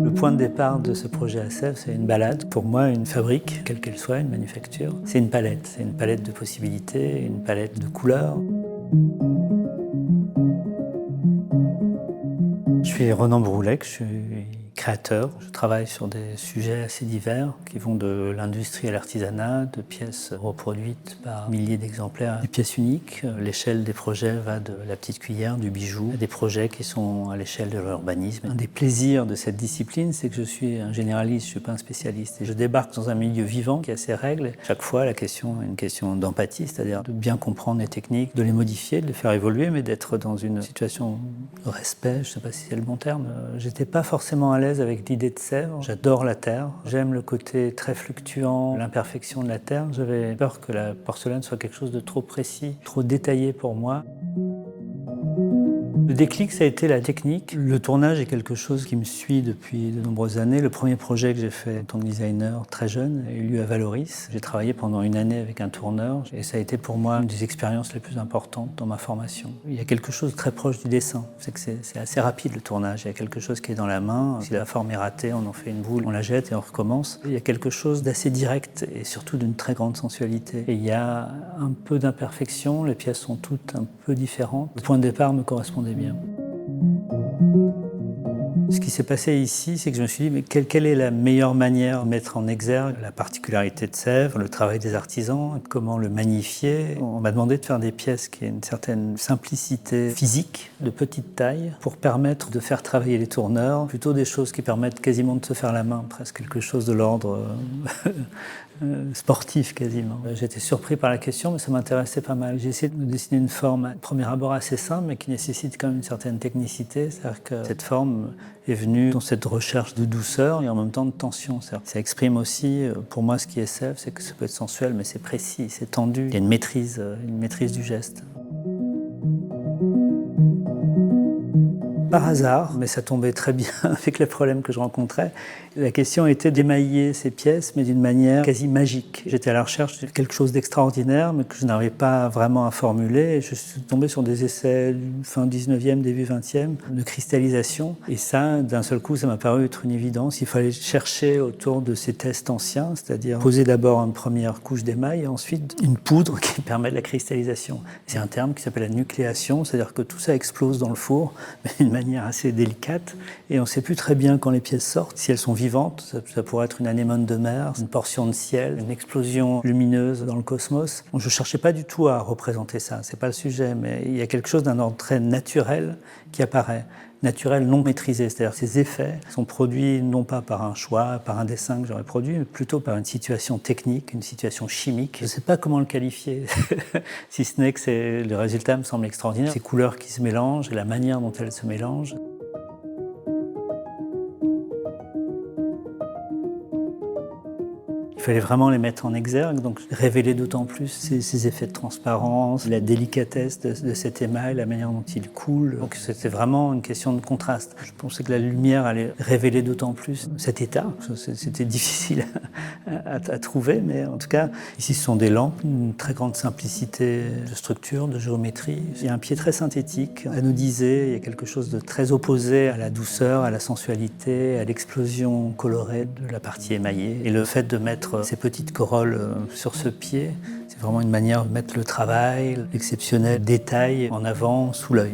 Le point de départ de ce projet à Sèvres, c'est une balade. Pour moi, une fabrique, quelle qu'elle soit, une manufacture, c'est une palette de possibilités, une palette de couleurs. Je suis Ronan Broullec, je suis créateur. Je travaille sur des sujets assez divers qui vont de l'industrie à l'artisanat, de pièces reproduites par milliers d'exemplaires, des pièces uniques. L'échelle des projets va de la petite cuillère, du bijou, à des projets qui sont à l'échelle de l'urbanisme. Un des plaisirs de cette discipline, c'est que je suis un généraliste, je ne suis pas un spécialiste. Et je débarque dans un milieu vivant qui a ses règles. Chaque fois, la question est une question d'empathie, c'est-à-dire de bien comprendre les techniques, de les modifier, de les faire évoluer, mais d'être dans une situation de respect, je ne sais pas si c'est le bon terme. J'étais pas forcément à l'aise avec l'idée de Sèvres. J'adore la terre. J'aime le côté très fluctuant, l'imperfection de la terre. J'avais peur que la porcelaine soit quelque chose de trop précis, trop détaillé pour moi. Le déclic, ça a été la technique. Le tournage est quelque chose qui me suit depuis de nombreuses années. Le premier projet que j'ai fait en tant que designer très jeune a eu lieu à Valoris. J'ai travaillé pendant une année avec un tourneur et ça a été pour moi une des expériences les plus importantes dans ma formation. Il y a quelque chose de très proche du dessin. C'est que c'est assez rapide le tournage. Il y a quelque chose qui est dans la main. Si la forme est ratée, on en fait une boule, on la jette et on recommence. Il y a quelque chose d'assez direct et surtout d'une très grande sensualité. Et il y a un peu d'imperfection. Les pièces sont toutes un peu différentes. Le point de départ me correspondait bien. Ce qui s'est passé ici, c'est que je me suis dit, mais quelle est la meilleure manière de mettre en exergue la particularité de Sèvres, le travail des artisans, comment le magnifier. On m'a demandé de faire des pièces qui aient une certaine simplicité physique, de petite taille, pour permettre de faire travailler les tourneurs, plutôt des choses qui permettent quasiment de se faire la main, presque quelque chose de l'ordre sportif quasiment. J'étais surpris par la question, mais ça m'intéressait pas mal. J'ai essayé de dessiner une forme à premier abord assez simple, mais qui nécessite quand même une certaine technicité. C'est-à-dire que cette forme est venue dans cette recherche de douceur et en même temps de tension. Ça exprime aussi, pour moi, ce qui est Sèvres, c'est que ça peut être sensuel, mais c'est précis, c'est tendu. Il y a une maîtrise du geste. Par hasard, mais ça tombait très bien avec les problèmes que je rencontrais. La question était d'émailler ces pièces, mais d'une manière quasi magique. J'étais à la recherche de quelque chose d'extraordinaire, mais que je n'arrivais pas vraiment à formuler. Et je suis tombé sur des essais fin 19e, début 20e, de cristallisation. Et ça, d'un seul coup, ça m'a paru être une évidence. Il fallait chercher autour de ces tests anciens, c'est-à-dire poser d'abord une première couche d'émail et ensuite une poudre qui permet de la cristallisation. C'est un terme qui s'appelle la nucléation, c'est-à-dire que tout ça explose dans le four, mais d'une manière assez délicate. Et on ne sait plus très bien quand les pièces sortent, si elles sont vivantes, ça pourrait être une anémone de mer, une portion de ciel, une explosion lumineuse dans le cosmos. Je ne cherchais pas du tout à représenter ça, c'est pas le sujet, mais il y a quelque chose d'un ordre très naturel qui apparaît. Naturel non maîtrisé, c'est-à-dire ces effets sont produits non pas par un choix, par un dessin que j'aurais produit, mais plutôt par une situation technique, une situation chimique. Je ne sais pas comment le qualifier, si ce n'est que le résultat me semble extraordinaire. Ces couleurs qui se mélangent, la manière dont elles se mélangent. Il fallait vraiment les mettre en exergue, donc révéler d'autant plus ces effets de transparence, la délicatesse de cet émail, la manière dont il coule. Donc c'était vraiment une question de contraste. Je pensais que la lumière allait révéler d'autant plus cet état. C'était difficile à trouver, mais en tout cas, ici ce sont des lampes, une très grande simplicité de structure, de géométrie. Il y a un pied très synthétique, anodisé, il y a quelque chose de très opposé à la douceur, à la sensualité, à l'explosion colorée de la partie émaillée. Et le fait de mettre ces petites corolles sur ce pied, c'est vraiment une manière de mettre le travail, l'exceptionnel détail en avant, sous l'œil.